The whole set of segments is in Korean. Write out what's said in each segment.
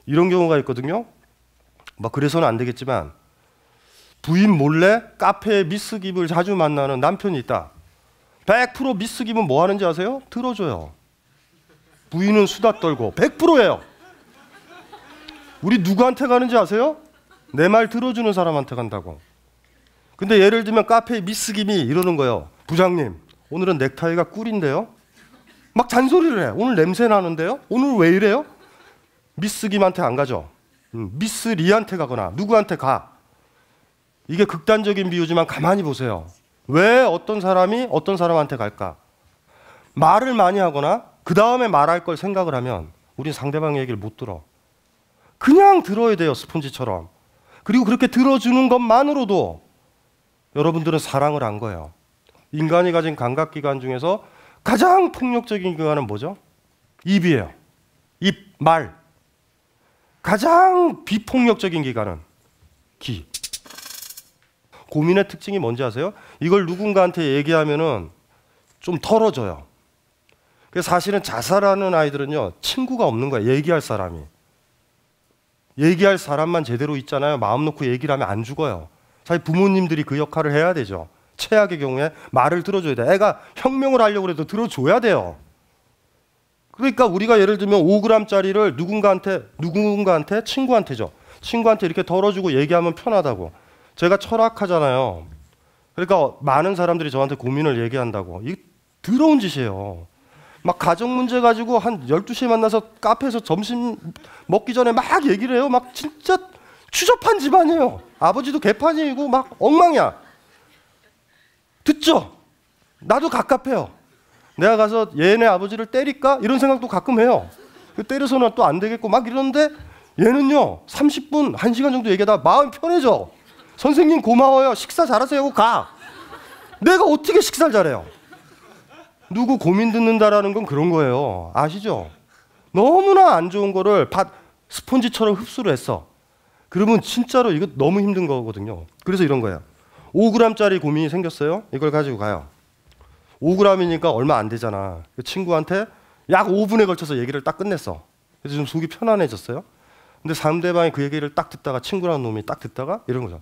이런 경우가 있거든요. 막 그래서는 안 되겠지만 부인 몰래 카페에 미스김을 자주 만나는 남편이 있다. 100% 미스김은 뭐 하는지 아세요? 들어줘요. 부인은 수다 떨고 100%예요. 우리 누구한테 가는지 아세요? 내 말 들어주는 사람한테 간다고. 근데 예를 들면 카페에 미스김이 이러는 거예요. 부장님, 오늘은 넥타이가 꿀인데요? 막 잔소리를 해. 오늘 냄새 나는데요? 오늘 왜 이래요? 미스김한테 안 가죠. 미스 리한테 가거나 누구한테 가. 이게 극단적인 비유지만 가만히 보세요. 왜 어떤 사람이 어떤 사람한테 갈까? 말을 많이 하거나 그 다음에 말할 걸 생각을 하면 우린 상대방 얘기를 못 들어. 그냥 들어야 돼요, 스폰지처럼. 그리고 그렇게 들어주는 것만으로도 여러분들은 사랑을 한 거예요. 인간이 가진 감각기관 중에서 가장 폭력적인 기관은 뭐죠? 입이에요. 입, 말. 가장 비폭력적인 기관은 귀. 고민의 특징이 뭔지 아세요? 이걸 누군가한테 얘기하면은 좀 털어져요. 그래서 사실은 자살하는 아이들은요, 친구가 없는 거예요. 얘기할 사람이. 얘기할 사람만 제대로 있잖아요. 마음 놓고 얘기를 하면 안 죽어요. 사실 부모님들이 그 역할을 해야 되죠. 최악의 경우에 말을 들어줘야 돼. 애가 혁명을 하려고 해도 들어줘야 돼요. 그러니까 우리가 예를 들면 5g짜리를 누군가한테 친구한테죠. 친구한테 이렇게 덜어주고 얘기하면 편하다고. 제가 철학하잖아요. 그러니까 많은 사람들이 저한테 고민을 얘기한다고. 이게 더러운 짓이에요. 막 가정 문제 가지고 한 12시에 만나서 카페에서 점심 먹기 전에 막 얘기를 해요. 막 진짜 추접한 집안이에요. 아버지도 개판이고 막 엉망이야. 듣죠? 나도 갑갑해요. 내가 가서 얘네 아버지를 때릴까? 이런 생각도 가끔 해요. 때려서는 또 안 되겠고 막 이러는데 얘는요 30분, 1시간 정도 얘기하다가 마음이 편해져. 선생님 고마워요. 식사 잘하세요 하고 가. 내가 어떻게 식사를 잘해요? 누구 고민 듣는다라는 건 그런 거예요. 아시죠? 너무나 안 좋은 거를 스폰지처럼 흡수를 했어. 그러면 진짜로 이거 너무 힘든 거거든요. 그래서 이런 거예요. 5g짜리 고민이 생겼어요. 이걸 가지고 가요. 5g이니까 얼마 안 되잖아. 그 친구한테 약 5분에 걸쳐서 얘기를 딱 끝냈어. 그래서 좀 속이 편안해졌어요. 근데 상대방이 그 얘기를 딱 듣다가, 친구라는 놈이 딱 듣다가 이런 거죠.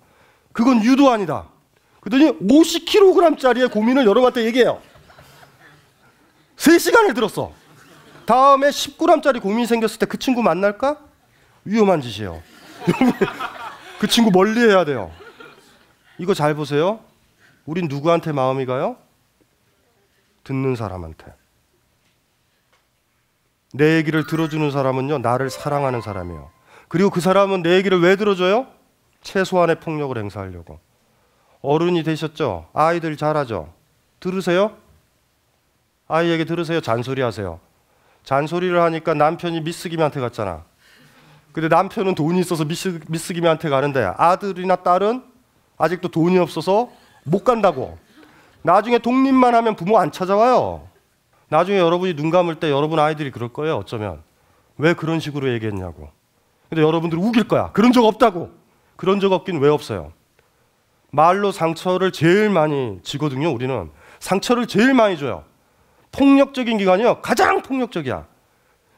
그건 유도 아니다. 그랬더니 50kg짜리의 고민을 여러분한테 얘기해요. 3시간을 들었어. 다음에 10g짜리 고민이 생겼을 때 그 친구 만날까? 위험한 짓이에요. 그 친구 멀리 해야 돼요. 이거 잘 보세요. 우린 누구한테 마음이 가요? 듣는 사람한테. 내 얘기를 들어주는 사람은요, 나를 사랑하는 사람이에요. 그리고 그 사람은 내 얘기를 왜 들어줘요? 최소한의 폭력을 행사하려고. 어른이 되셨죠? 아이들 잘하죠? 들으세요? 아이에게 들으세요? 잔소리 하세요. 잔소리를 하니까 남편이 미스김한테 갔잖아. 근데 남편은 돈이 있어서 미스김한테 가는데 아들이나 딸은 아직도 돈이 없어서 못 간다고. 나중에 독립만 하면 부모 안 찾아와요. 나중에 여러분이 눈 감을 때 여러분 아이들이 그럴 거예요. 어쩌면. 왜 그런 식으로 얘기했냐고. 근데 여러분들은 우길 거야. 그런 적 없다고. 그런 적 없긴 왜 없어요? 말로 상처를 제일 많이 지거든요. 우리는 상처를 제일 많이 줘요. 폭력적인 기관이요. 가장 폭력적이야.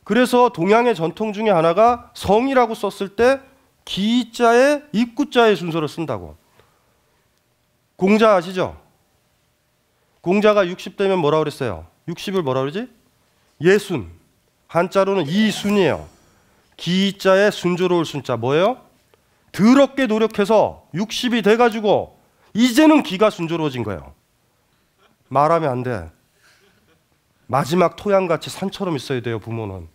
그래서 동양의 전통 중에 하나가 성이라고 썼을 때 기자의 입구자의 순서를 쓴다고. 공자 아시죠? 공자가 60대면 뭐라 그랬어요? 60을 뭐라 그러지? 예순. 한자로는 이순이에요. 기자의 순조로울 순자 뭐예요? 더럽게 노력해서 60이 돼가지고 이제는 기가 순조로워진 거예요. 말하면 안 돼. 마지막 토양같이 산처럼 있어야 돼요, 부모는.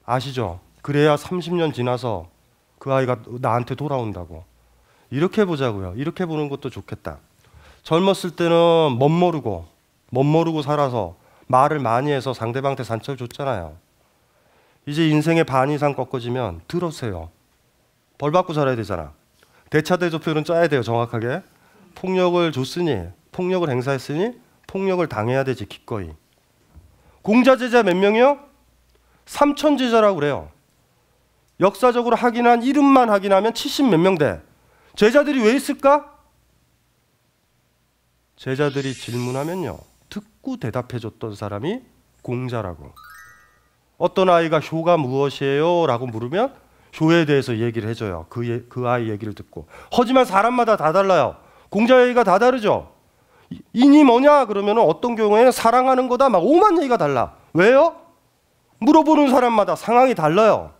아시죠? 그래야 30년 지나서 그 아이가 나한테 돌아온다고. 이렇게 보자고요. 이렇게 보는 것도 좋겠다. 젊었을 때는 멋모르고 살아서 말을 많이 해서 상대방한테 상처를 줬잖아요. 이제 인생의 반 이상 꺾어지면 들으세요. 벌 받고 살아야 되잖아. 대차대조표는 짜야 돼요, 정확하게. 폭력을 줬으니, 폭력을 행사했으니 폭력을 당해야 되지, 기꺼이. 공자 제자 몇 명이요? 3천 제자라고 그래요. 역사적으로 확인한 이름만 확인하면 70 몇 명 돼. 제자들이 왜 있을까? 제자들이 질문하면요, 듣고 대답해줬던 사람이 공자라고. 어떤 아이가 효가 무엇이에요? 라고 물으면 효에 대해서 얘기를 해줘요. 그 아이 얘기를 듣고. 하지만 사람마다 다 달라요. 공자 얘기가 다 다르죠. 인이 뭐냐? 그러면 어떤 경우에는 사랑하는 거다. 막 오만 얘기가 달라. 왜요? 물어보는 사람마다 상황이 달라요.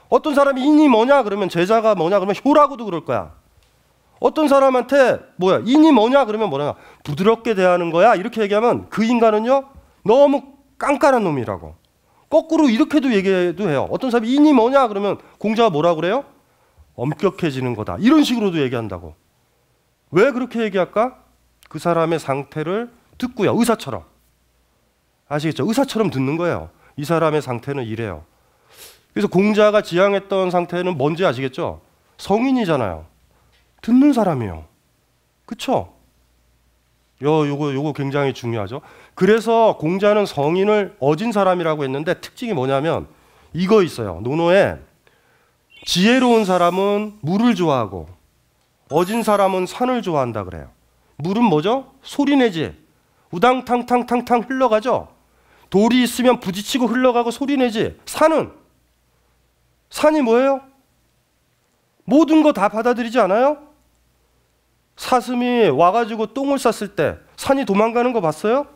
어떤 사람이 인이 뭐냐? 그러면 제자가 뭐냐? 그러면 효라고도 그럴 거야. 어떤 사람한테 뭐야? 인이 뭐냐? 그러면 뭐냐? 부드럽게 대하는 거야. 이렇게 얘기하면 그 인간은요 너무 깐깐한 놈이라고. 거꾸로 이렇게도 얘기해도 해요. 어떤 사람이 인이 뭐냐? 그러면 공자가 뭐라고 그래요? 엄격해지는 거다. 이런 식으로도 얘기한다고. 왜 그렇게 얘기할까? 그 사람의 상태를 듣고요. 의사처럼. 아시겠죠? 의사처럼 듣는 거예요. 이 사람의 상태는 이래요. 그래서 공자가 지향했던 상태는 뭔지 아시겠죠? 성인이잖아요. 듣는 사람이에요. 그쵸? 요거 굉장히 중요하죠. 그래서 공자는 성인을 어진 사람이라고 했는데 특징이 뭐냐면 이거 있어요. 논어에 지혜로운 사람은 물을 좋아하고 어진 사람은 산을 좋아한다 그래요. 물은 뭐죠? 소리내지. 우당탕탕탕탕 흘러가죠. 돌이 있으면 부딪히고 흘러가고 소리내지. 산이 뭐예요? 모든 거 다 받아들이지 않아요? 사슴이 와가지고 똥을 쌌을 때 산이 도망가는 거 봤어요?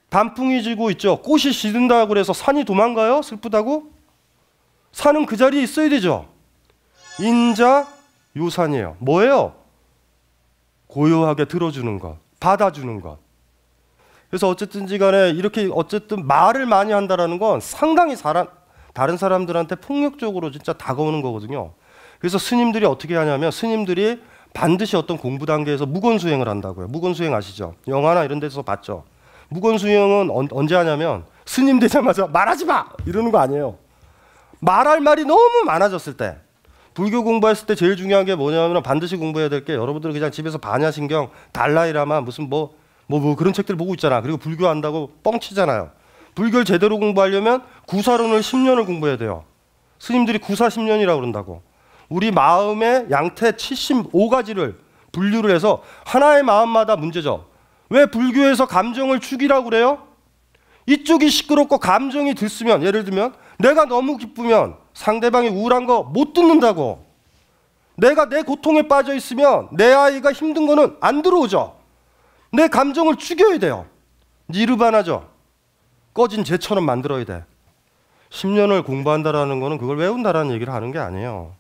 단풍이 지고 있죠. 꽃이 시든다고 그래서 산이 도망가요? 슬프다고? 산은 그 자리에 있어야 되죠. 인자 요산이에요. 뭐예요? 고요하게 들어주는 것, 받아주는 것. 그래서 어쨌든지 간에 이렇게 어쨌든 말을 많이 한다는 건 상당히 다른 사람들한테 폭력적으로 진짜 다가오는 거거든요. 그래서 스님들이 어떻게 하냐면 스님들이 반드시 어떤 공부 단계에서 무건수행을 한다고요. 무건수행 아시죠? 영화나 이런 데서 봤죠. 무건수행은 언제 하냐면 스님 되자마자 말하지 마! 이러는 거 아니에요. 말할 말이 너무 많아졌을 때. 불교 공부했을 때 제일 중요한 게 뭐냐면 반드시 공부해야 될 게 여러분들 그냥 집에서 반야신경, 달라이라마 무슨 뭐 그런 책들 보고 있잖아. 그리고 불교 안다고 뻥치잖아요. 불교를 제대로 공부하려면 구사론을 10년을 공부해야 돼요. 스님들이 구사 10년이라고 그런다고. 우리 마음의 양태 75가지를 분류를 해서 하나의 마음마다 문제죠. 왜 불교에서 감정을 죽이라고 그래요? 이쪽이 시끄럽고 감정이 들쓰면 예를 들면 내가 너무 기쁘면 상대방이 우울한 거 못 듣는다고. 내가 내 고통에 빠져 있으면 내 아이가 힘든 거는 안 들어오죠. 내 감정을 죽여야 돼요. 니르바나죠. 꺼진 재처럼 만들어야 돼. 10년을 공부한다라는 거는 그걸 외운다라는 얘기를 하는 게 아니에요.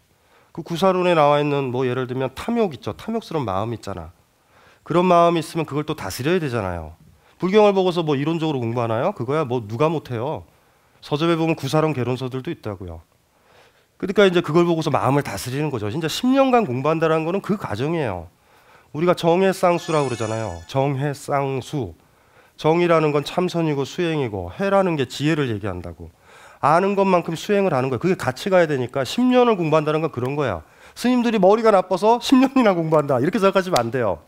그 구사론에 나와 있는 뭐 예를 들면 탐욕 있죠. 탐욕스러운 마음 있잖아. 그런 마음이 있으면 그걸 또 다스려야 되잖아요. 불경을 보고서 뭐 이론적으로 공부하나요? 그거야 뭐 누가 못해요. 서점에 보면 구사론 개론서들도 있다고요. 그러니까 이제 그걸 보고서 마음을 다스리는 거죠. 진짜 10년간 공부한다는 거는 그 과정이에요. 우리가 정해쌍수라고 그러잖아요. 정해쌍수. 정이라는 건 참선이고 수행이고 해라는 게 지혜를 얘기한다고. 아는 것만큼 수행을 하는 거예요. 그게 같이 가야 되니까 10년을 공부한다는 건 그런 거야. 스님들이 머리가 나빠서 10년이나 공부한다. 이렇게 생각하시면 안 돼요.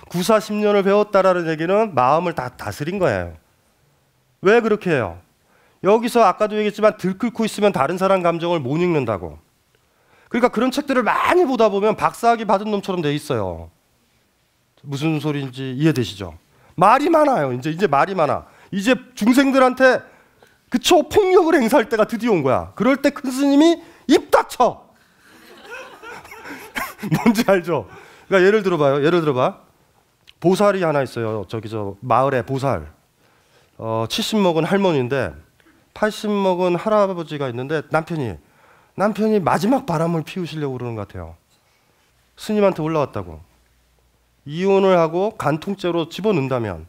구사 10년을 배웠다라는 얘기는 마음을 다 다스린 거예요. 왜 그렇게 해요? 여기서 아까도 얘기했지만 들끓고 있으면 다른 사람 감정을 못 읽는다고. 그러니까 그런 책들을 많이 보다 보면 박사학위 받은 놈처럼 돼 있어요. 무슨 소리인지 이해되시죠? 말이 많아요. 이제 말이 많아. 이제 중생들한테 그쵸? 폭력을 행사할 때가 드디어 온 거야. 그럴 때 큰 스님이 입 닥쳐. 뭔지 알죠? 그러니까 예를 들어봐. 보살이 하나 있어요. 저기 저 마을에 보살. 70 먹은 할머니인데 80 먹은 할아버지가 있는데 남편이 마지막 바람을 피우시려고 그러는 것 같아요. 스님한테 올라왔다고. 이혼을 하고 간통죄로 집어넣는다면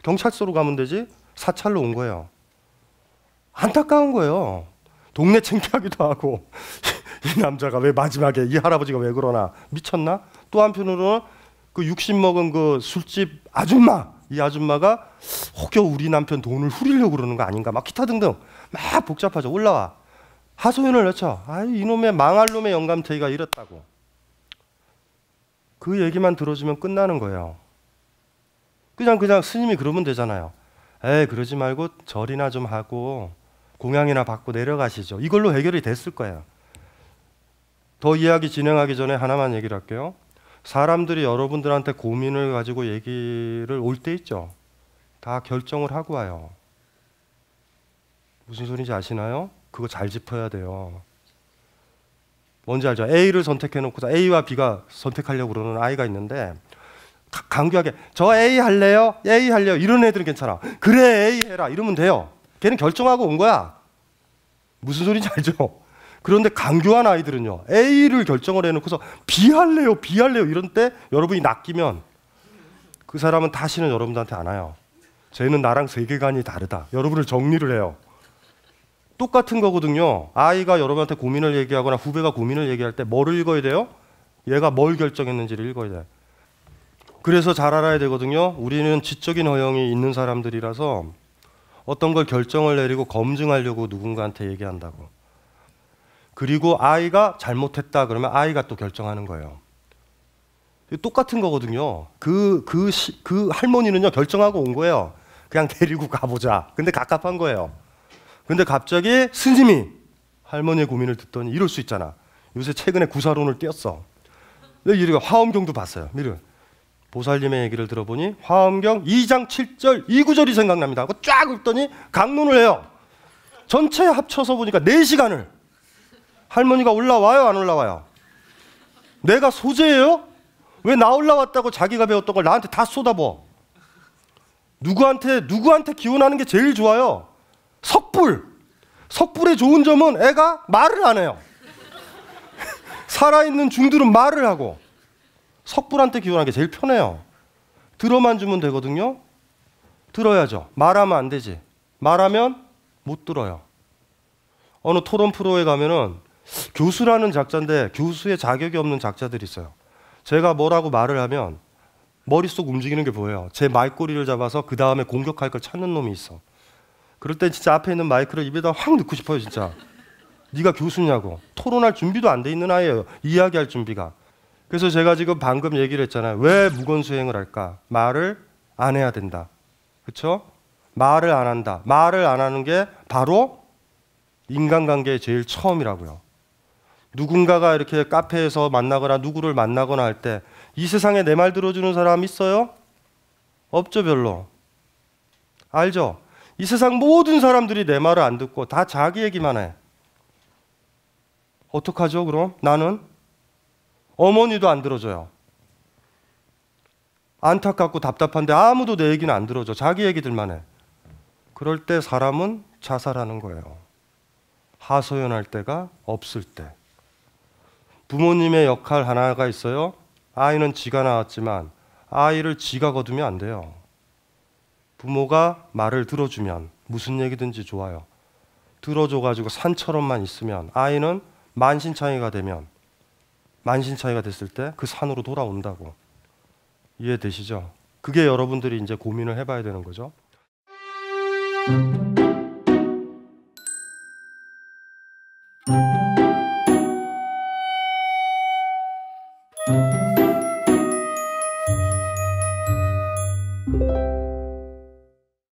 경찰서로 가면 되지 사찰로 온 거예요. 안타까운 거예요. 동네 창피하기도 하고 이 남자가 왜 마지막에 이 할아버지가 왜 그러나 미쳤나? 또 한편으로는 그 60 먹은 그 술집 아줌마 이 아줌마가 혹여 우리 남편 돈을 후리려고 그러는 거 아닌가 막 기타 등등 막 복잡하죠. 올라와 하소연을 넣죠. 아이 이놈의 망할 놈의 영감탱이가 이랬다고. 그 얘기만 들어주면 끝나는 거예요. 그냥 스님이 그러면 되잖아요. 에이 그러지 말고 절이나 좀 하고 공양이나 받고 내려가시죠. 이걸로 해결이 됐을 거예요. 더 이야기 진행하기 전에 하나만 얘기를 할게요. 사람들이 여러분들한테 고민을 가지고 얘기를 올 때 있죠. 다 결정을 하고 와요. 무슨 소리인지 아시나요? 그거 잘 짚어야 돼요. 뭔지 알죠? A를 선택해놓고서 A와 B가 선택하려고 그러는 아이가 있는데 강교하게 저 A 할래요? A 할래요? 이런 애들은 괜찮아. 그래 A 해라 이러면 돼요. 걔는 결정하고 온 거야. 무슨 소리인지 알죠? 그런데 강교한 아이들은요, A를 결정을 해놓고서 B 할래요? B 할래요? 이런 때 여러분이 낚이면 그 사람은 다시는 여러분들한테 안 와요. 쟤는 나랑 세계관이 다르다. 여러분을 정리를 해요. 똑같은 거거든요. 아이가 여러분한테 고민을 얘기하거나 후배가 고민을 얘기할 때 뭐를 읽어야 돼요? 얘가 뭘 결정했는지를 읽어야 돼요. 그래서 잘 알아야 되거든요. 우리는 지적인 허영이 있는 사람들이라서 어떤 걸 결정을 내리고 검증하려고 누군가한테 얘기한다고. 그리고 아이가 잘못했다 그러면 아이가 또 결정하는 거예요. 똑같은 거거든요. 그 할머니는요, 결정하고 온 거예요. 그냥 데리고 가보자. 근데 갑갑한 거예요. 근데 갑자기 스님이 할머니의 고민을 듣더니 이럴 수 있잖아. 요새 최근에 구사론을 띄었어. 이리가 화엄경도 봤어요. 미르. 보살님의 얘기를 들어보니 화엄경 2장 7절 2구절이 생각납니다 하고 쫙 읽더니 강론을 해요. 전체 합쳐서 보니까 4시간을 할머니가 올라와요 안 올라와요? 내가 소재예요? 왜 나 올라왔다고 자기가 배웠던 걸 나한테 다 쏟아부어? 누구한테 기원하는 게 제일 좋아요? 석불의 좋은 점은 애가 말을 안 해요. 살아있는 중들은 말을 하고 석불한테 기원하는 게 제일 편해요. 들어만 주면 되거든요. 들어야죠. 말하면 안 되지. 말하면 못 들어요. 어느 토론 프로에 가면은 교수라는 작자인데 교수의 자격이 없는 작자들이 있어요. 제가 뭐라고 말을 하면 머릿속 움직이는 게 보여요. 제 말꼬리를 잡아서 그 다음에 공격할 걸 찾는 놈이 있어. 그럴 땐 진짜 앞에 있는 마이크를 입에다 확 넣고 싶어요. 진짜. 네가 교수냐고. 토론할 준비도 안 돼 있는 아이예요. 이야기할 준비가. 그래서 제가 지금 방금 얘기를 했잖아요. 왜 무건수행을 할까? 말을 안 해야 된다. 그렇죠? 말을 안 한다. 말을 안 하는 게 바로 인간관계의 제일 처음이라고요. 누군가가 이렇게 카페에서 만나거나 누구를 만나거나 할 때 이 세상에 내 말 들어주는 사람 있어요? 없죠, 별로. 알죠? 이 세상 모든 사람들이 내 말을 안 듣고 다 자기 얘기만 해. 어떡하죠, 그럼? 나는? 어머니도 안 들어줘요. 안타깝고 답답한데 아무도 내 얘기는 안 들어줘. 자기 얘기들만 해. 그럴 때 사람은 자살하는 거예요. 하소연할 때가 없을 때. 부모님의 역할 하나가 있어요. 아이는 지가 낳았지만 아이를 지가 거두면 안 돼요. 부모가 말을 들어주면 무슨 얘기든지 좋아요. 들어줘가지고 산처럼만 있으면 아이는 만신창이가 되면 만신창이가 됐을 때 그 산으로 돌아온다고. 이해되시죠? 그게 여러분들이 이제 고민을 해봐야 되는 거죠.